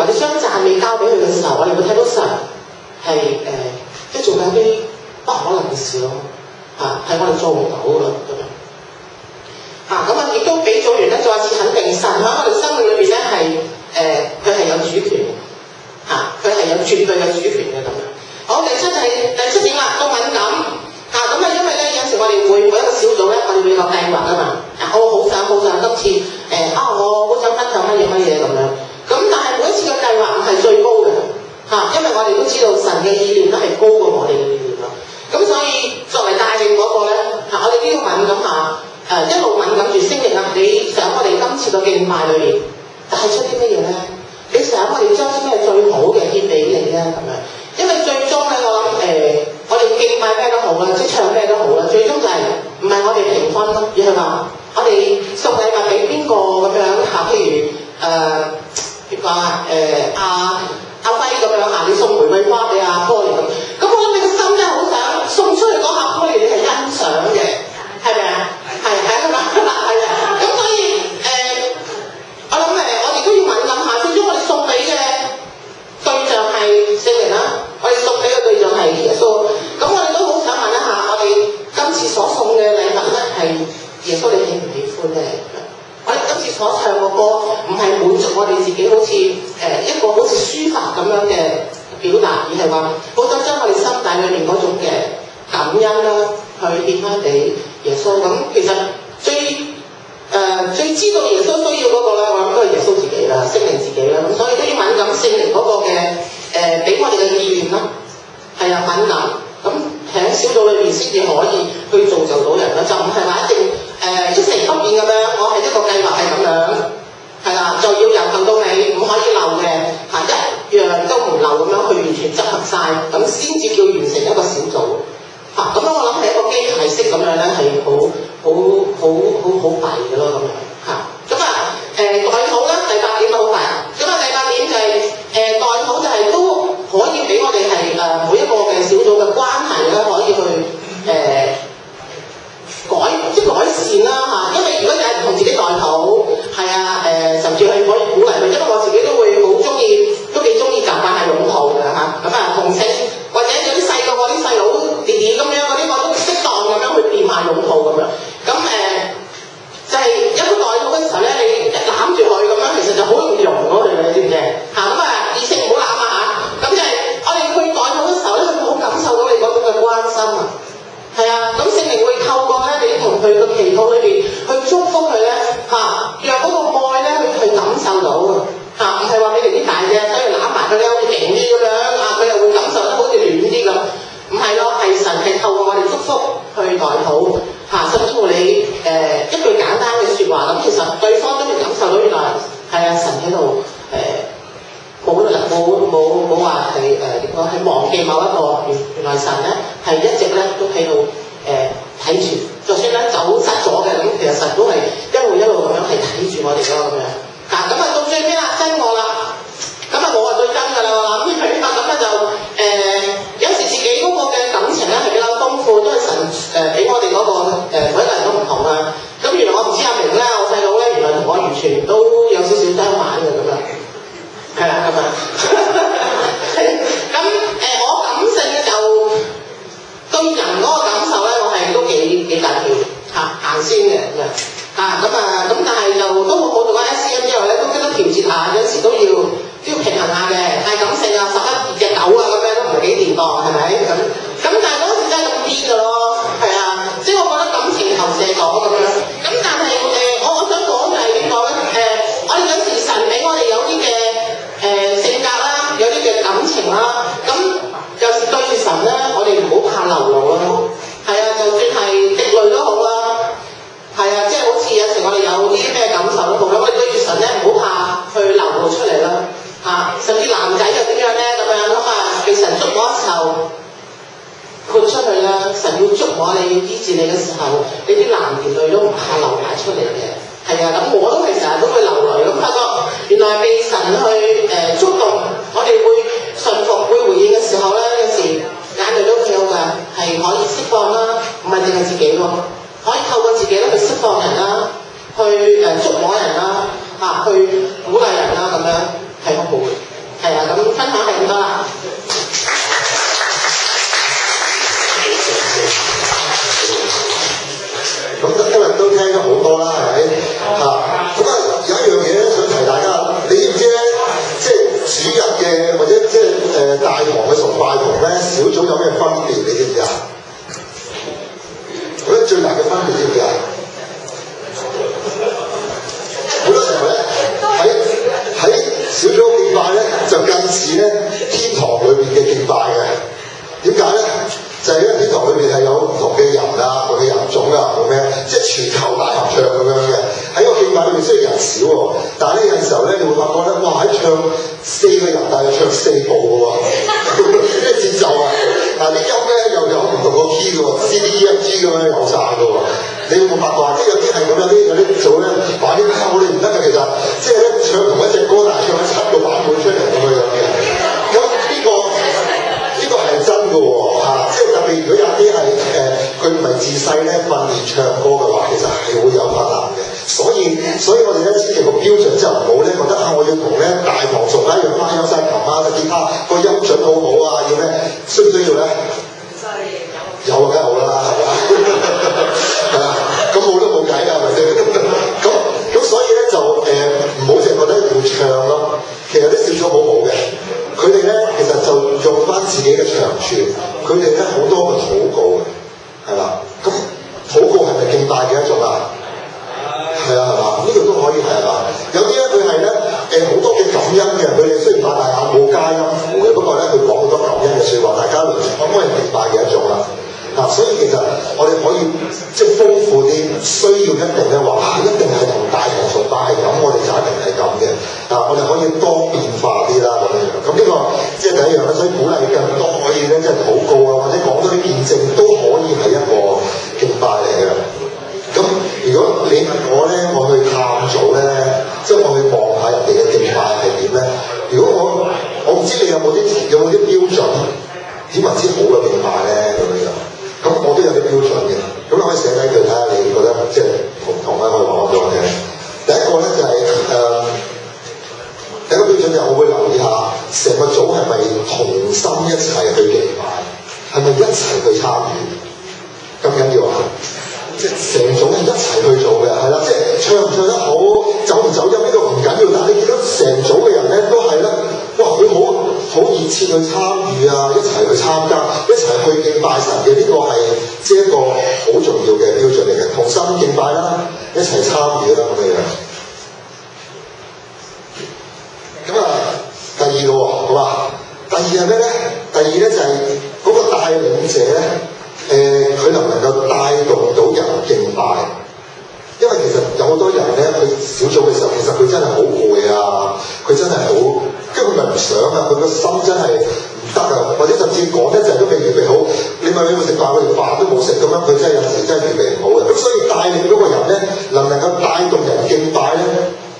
或者將讚美交俾佢嘅時候，我哋會睇到神係即係做緊啲不可能嘅事咯，係我哋做唔到㗎咁樣。咁啊，亦都俾組員咧再次肯定神喺我哋生命裏邊咧佢係有主權佢係有絕對嘅主權嘅咁樣。好，第七點啦，個敏感咁啊，因為咧有時我哋每一個小組咧，我哋會有個計劃啊嘛。我好想今次我好想分享乜嘢咁樣。咁但係每一次嘅計劃唔係最高嘅因為我哋都知道神嘅意念都係高過我哋嘅意念咯。咁所以作為帶領嗰個咧我哋都要敏感一路敏感住聖靈你想我哋今次嘅敬拜裏面帶出啲乜嘢咧？你想我哋將啲咩最好嘅獻俾你咧咁樣？因為最終咧，我諗我哋敬拜咩都好啦，即唱咩都好啦，最終就係唔係我哋評分咯，而係話我哋送禮物俾邊個咁樣譬如點講阿輝咁樣你送玫瑰花俾阿波嚟咁我諗你個心真係好想送出去嗰下波嚟，你係欣賞嘅，係咪啊？係嘛？咁所以我諗我哋都要敏感下，最終我哋送俾嘅對象係聖靈啦，我哋送俾嘅對象係耶穌。咁我哋都好想問一下，我哋今次所送嘅禮物咧，係耶穌你喜唔喜歡咧？我哋今次所唱嘅歌，唔係滿足我哋自己好似一個好似書法咁樣嘅表達，而係話好想將我哋心底裏面嗰種嘅感恩啦，去獻翻俾耶穌。咁其實最知道耶穌需要嗰個咧，我諗都係耶穌自己啦，聖靈自己啦。咁所以都要敏感聖靈嗰個嘅俾我哋嘅意念啦，敏感。咁喺小組裏邊先至可以去造就到人啦，就唔係話一定一成不變咁樣，我係一個計劃係咁樣，就要由頭到尾唔可以漏嘅，一樣都唔漏咁樣去完全執行晒，咁先至叫完成一個小組。咁樣我諗係一個機械式咁樣咧，係好弊嘅咯咁樣。咁代禱咧，第八點都好快。咁第八點就係代禱就係都可以俾我哋係每一個嘅小組嘅關係咧，可以去改善啦因為如果有人同自己代禱，甚至係可以鼓勵佢，因為我自己都會好中意，都幾中意習慣係擁抱嘅同性或者有啲細個嗰啲細佬弟弟咁樣嗰啲，我都適當咁樣去掂下擁抱咁樣。咁就係一個代禱嘅時候咧，你攬住佢咁樣，其實就好容易融咗佢嘅，你知唔知？異性唔好攬咁就係我哋去代禱嘅時候咧，佢會好感受到你嗰種嘅關心咁聖靈會透過咧你同佢嘅祈禱裏邊去祝福佢咧讓嗰個愛咧去感受到唔係話俾你啲大隻，所以攬埋佢咧好勁啲咁樣佢又會感受得好似暖啲咁，唔係咯，係神係透過我哋祝福去代禱甚至乎你一句簡單嘅説話咁，其實對方都會感受到原來神喺度冇話係點講係忘記某一個原來神咧係一直咧都喺度睇住，就算咧走失咗嘅咁，其實神都係一路咁樣係睇住我哋咯咁樣。咁到最尾啦，真我啦，咁冇話最真㗎啦，咁就有時自己嗰個嘅感情咧係比較豐富，都係神俾我哋嗰個每一個人都唔同啦。咁原來我唔知阿明咧，我細佬咧原來同我完全都有少少相反嘅咁樣。咁我感性咧就對人嗰個感受咧，我係都幾緊要行先嘅咁樣咁但係就都冇做過 SCM 之後咧，都識得調節下，有時都要平衡下嘅。但係感性11隻狗咁樣都唔係幾掂當，係咪咁但係嗰時真係咁癲㗎咯，即係我覺得感情投射咗咁樣。咁但係我想講就係點講咧？我哋有時神俾我哋有啲嘅性格啦，有啲嘅感情啦，咁有時對住神咧，我哋唔好怕流露咯。就算係滴淚都好啦。即係好似有時我哋有啲咩感受都好，我哋對住神咧唔好怕去流露出嚟啦。甚至男仔又點樣咧咁樣被神觸摸嘅時候豁出去啦。神要觸摸你、醫治你嘅時候，你啲男兒淚都唔怕流埋出嚟嘅。咁我都係成日都會流淚咁，發覺原來被神去觸動，我哋會順服、會回應嘅時候咧，有時眼淚都有㗎，係可以釋放啦，唔係淨係自己喎，可以透過自己咧去釋放人啦，去觸摸人啦，去鼓勵人啦，咁樣係好好嘅。大堂嘅崇拜同咧小組有咩分別？你知唔知啊？我覺得最大嘅分別知唔知啊？好多時候咧喺小組敬拜咧就近似咧天堂裏邊嘅敬拜嘅。點解咧？就係因為天堂裏邊係有唔同嘅人啊，唔同嘅人種啊，冇咩，即係全球大合唱咁樣嘅。喺個敬拜裏邊雖然人少喎，但係咧有陣時候咧，你會發覺咧，哇！喺唱4個人，但係唱4部嘅喎，咩節奏啊？啲音咧又有唔同個 key 嘅喎 ，C D E F G 咁樣有晒嘅喎。你會冇發覺啊？即係有啲係咁，有啲組咧話啲我哋唔得嘅，其實即係咧唱同一隻歌，但係唱咗7個版本出嚟咁樣嘅。咁呢個係真嘅喎嚇，即係特別如果有啲係佢唔係自細咧訓練唱歌嘅話，其實係會有困難嘅。所以我哋咧千祈個標準就唔好咧覺得我要同咧大堂熟一樣啦，有晒琴啊、吉他個音準好好啊，要咩？需唔需要咧？有啊，梗係好啦，係嘛？係啊，咁冇都冇計㗎，係咪先？咁所以咧就唔好淨係覺得要唱咯。其實啲小組好好嘅，佢哋咧其實就用翻自己嘅長處，佢哋咧好多嘅禱告嘅，係啦。咁禱告係咪敬拜嘅一種啊？係啊，係嘛？呢個都可以係嘛？有啲咧佢係咧好多嘅感恩嘅，佢哋雖然擘大眼冇加音符嘅，不過咧佢講好多感恩嘅説話，大家可唔可以敬拜嘅一種啦？所以其實我哋可以即係豐富啲，唔需要一定咧話一定係同大堂崇拜係咁，我哋就一定係咁嘅。我哋可以多變化啲啦咁樣。咁呢個即係第一樣啦，所以鼓勵更多可以咧即係禱告啊，或者講多啲見證都可以係一個敬拜嚟嘅。咁如果你問我咧，我去探組咧，即係我去望下人哋嘅敬拜係點咧？如果我唔知你有冇啲標準，點為之好嘅敬拜咧咁樣？咁我都有啲標準嘅，咁你可以寫低佢睇下，你覺得即係同唔同咧？可以話俾我聽。第一個咧就係第一個標準就係我會留意下成個組係咪同心一齊去敬拜，係咪一齊去參與？咁緊要啊！即係成組係一齊去做嘅，係啦，即係唱唔唱得好，走唔走音呢個唔緊要，但係你見到成組嘅人咧都係咧，哇！佢好熱切去參與啊，一齊去參加，一齊去敬拜神嘅，呢個係即係一個好重要嘅標準嚟嘅，同心敬拜啦，一齊參與啦咁嘅樣。咁第二個喎，好嘛？第二係咩咧？第二咧就係嗰個帶領者咧，佢能唔能夠帶動到人敬拜？因為其實有好多人咧，佢小組嘅時候，其實佢真係好攰啊，佢真係好，根本咪唔想啊，佢個心真係唔得啊，或者甚至講一陣都未預備好，你問佢會食飯，佢條飯都冇食咁樣，佢真係有時真係預備唔好嘅。咁所以帶領嗰個人咧，能唔能夠帶動人敬拜咧，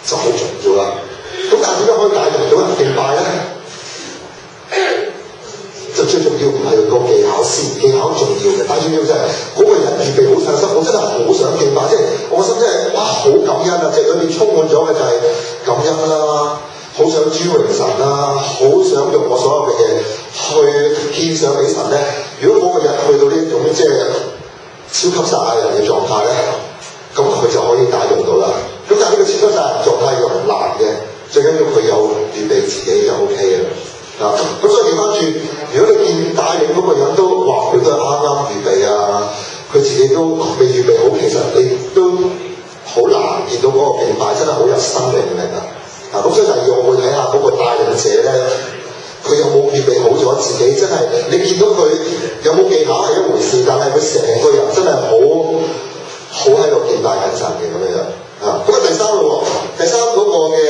就好重要啦。咁但係點樣可以帶動到人敬拜咧？就最重要唔係個技巧先，技巧重要嘅，但係重要就係嗰個人預備好晒心，我真係好想敬拜，即係我個心真係哇好感恩啊！即係裏面充滿咗嘅就係感恩啦，好想尊榮神啦，好想用我所有嘅嘢去獻上俾神咧。如果嗰個人去到呢種即係超級撒亞人嘅狀態咧，咁佢就可以帶動到啦。咁但係呢個超級撒亞人狀態又唔難嘅，最緊要佢有預備自己就 OK 嘅。咁所以調翻轉，如果你見帶領嗰個人都話佢都係啱啱預備啊，佢自己都未預備好，其實你都好難見到嗰個敬拜真係好有生命力啊！咁所以第二我會睇下嗰個帶領者咧，佢有冇預備好咗自己？真係你見到佢有冇技巧係一回事，但係佢成個人真係好喺度敬拜緊神嘅咁樣啊！咁啊第三嗰個嘅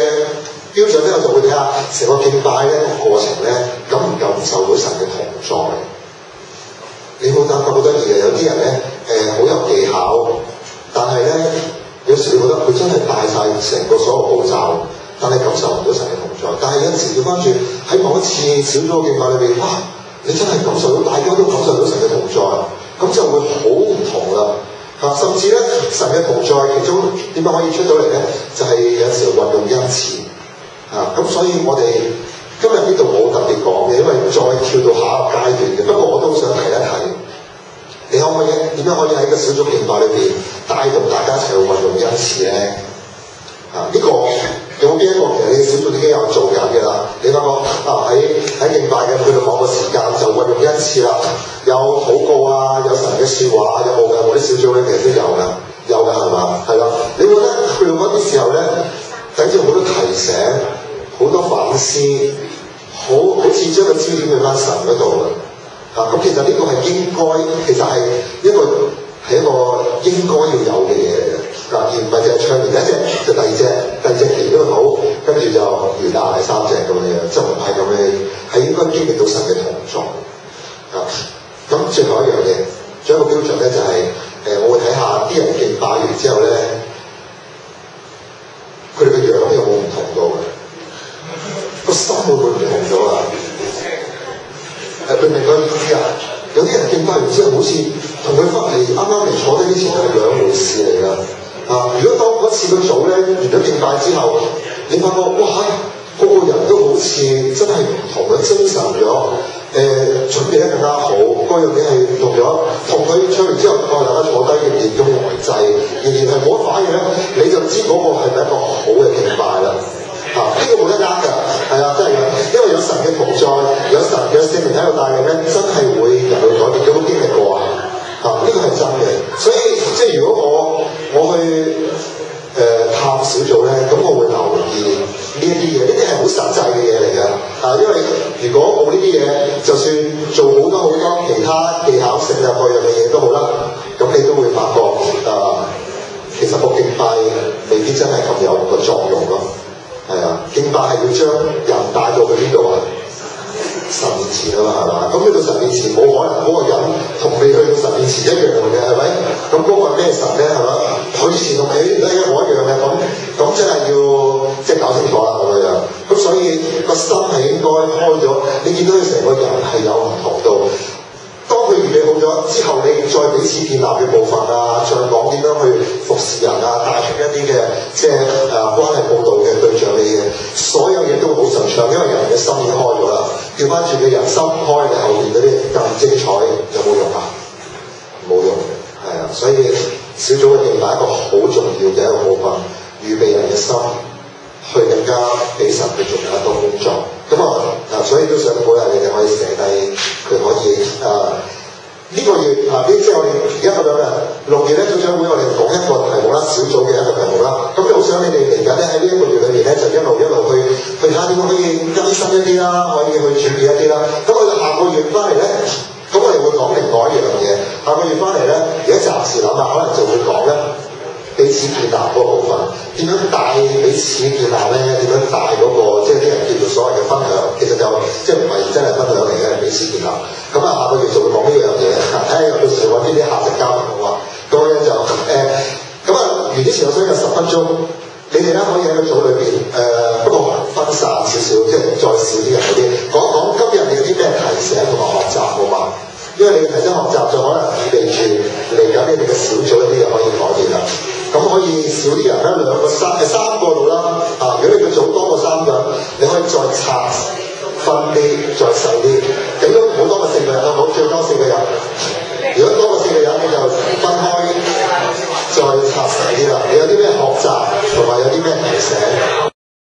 標準咧，我就會睇下成個敬拜咧個過程咧，感唔感受到神嘅同在？你冇覺好得意嘅，有啲人咧好有技巧，但係咧有時你覺得佢真係帶晒成個所有步驟，但係感受唔到神嘅同在。但係有時調翻轉喺某一次小組嘅敬拜裏邊，哇！你真係感受到，大家都感受到神嘅同在，咁就會好唔同啦。甚至咧神嘅同在，其中點解可以出到嚟咧？就係有時候運用恩賜。咁所以我哋今日呢度冇特別講嘅，因為再跳到下一個階段嘅。不過我都想提一提，你可唔可以點樣可以喺個小組敬拜裏邊帶動大家一齊去運用恩賜咧？呢個有冇邊一個其實你嘅小組已經有做緊嘅啦？你發覺喺敬拜嘅去到次啦，有禱告啊，有神嘅説話，有冇㗎？我啲小組咧其實都有㗎係嘛？係啦，你覺得去到嗰啲時候咧，等住好多提醒，好多反思，好似將個焦點去翻神嗰度嘅。咁其實呢個係應該，其實係一個應該要有嘅嘢嚟嘅。而唔係淨係唱完一隻就第二隻期都好，跟住就完啦，第三隻咁樣，即係唔係咁樣，係應該經歷到神嘅同在。咁最後一樣嘢，仲有一個標準咧就係、我會睇下啲人敬拜完之後咧，佢哋嘅樣有冇唔同到嘅，個心會唔會唔同咗啊？明唔明個意思啊？有啲人敬拜完之後，好似同佢翻嚟啱啱嚟坐低之前係兩回事嚟㗎。如果當嗰次個組咧完咗敬拜之後，你發覺哇，個個人都好似真係唔同嘅，精神咗，準備得更加好，嗰樣嘢係唔同咗。同佢唱完之後，大家坐低仍然咁呆滯，仍然係冇得反應咧，你就知嗰個係咪一個好嘅敬拜啦。呢個冇得呃㗎，係啊，真係㗎，因為有神嘅同在，有神嘅聖靈喺度帶領咧，真係會人類改變。有冇經歷過啊？呢個係真嘅，所以即係如果我去探小組咧，咁我會留意呢一啲嘢，呢啲係好實際嘅嘢嚟㗎。因為如果冇呢啲嘢，就算做好多其他技巧性啊各樣嘅嘢都好啦，咁你都會發覺其實個敬拜未必真係咁有個作用咯。係啊，敬拜係要將人帶到去邊度啊？神面前啊嘛，係嘛？咁去到神面前冇可能嗰個人同你去到神面前一樣嘅，係咪？咁嗰個係咩神咧？係嘛？佢以前同你都一模一樣嘅，咁真係要即係搞清楚啦咁樣。咁所以個心係應該開咗，你見到佢成個人係有唔同到。當佢預備好咗之後，你再彼此建立嘅部分啊，再講點樣去服侍人啊，帶出一啲嘅即係關係報導嘅對象嘅嘢，所有嘢都好順暢，因為人嘅心已經開咗啦。調翻轉嘅人心開，你後邊嗰啲更精彩，有冇用啊？冇用嘅，係啊，所以小組嘅敬拜一個好重要嘅一個部分，預備人嘅心，去更加俾神去做更加多工作。咁所以都想鼓勵你哋可以寫低，佢可以呢個月即係我哋而家咁樣嘅6月咧，組長會我哋講一個題目啦，小組嘅一個題目啦。咁好想你哋嚟緊咧喺呢一個月裏面咧，就一路去睇下點樣可以更新一啲啦，可以去轉變一啲啦。咁我哋下個月翻嚟咧，咁我哋會講另外一樣嘢。下個月翻嚟咧，而家暫時諗下，可能就會講咧彼此建立嗰個部分，點樣帶彼此建立咧？點樣帶嗰個即係啲人叫做所謂嘅分享，其實就即係唔係真係分享嚟嘅，係彼此建立。咁下個月就會講呢樣嘢，睇下有到時揾邊啲客席交流好啊。咁樣就完之前我想有10分鐘，你哋咧可以喺個組裏邊不過分散少少，即係再少啲人嗰啲講一講今日你有啲咩提醒同埋學習好嘛？因為你嘅提醒學習就可能預備住嚟緊你哋嘅小組有啲嘢可以改變啦。咁可以少啲人啦，2個3個度啦。如果你嘅組多過3個人，你可以再拆分啲，再細啲。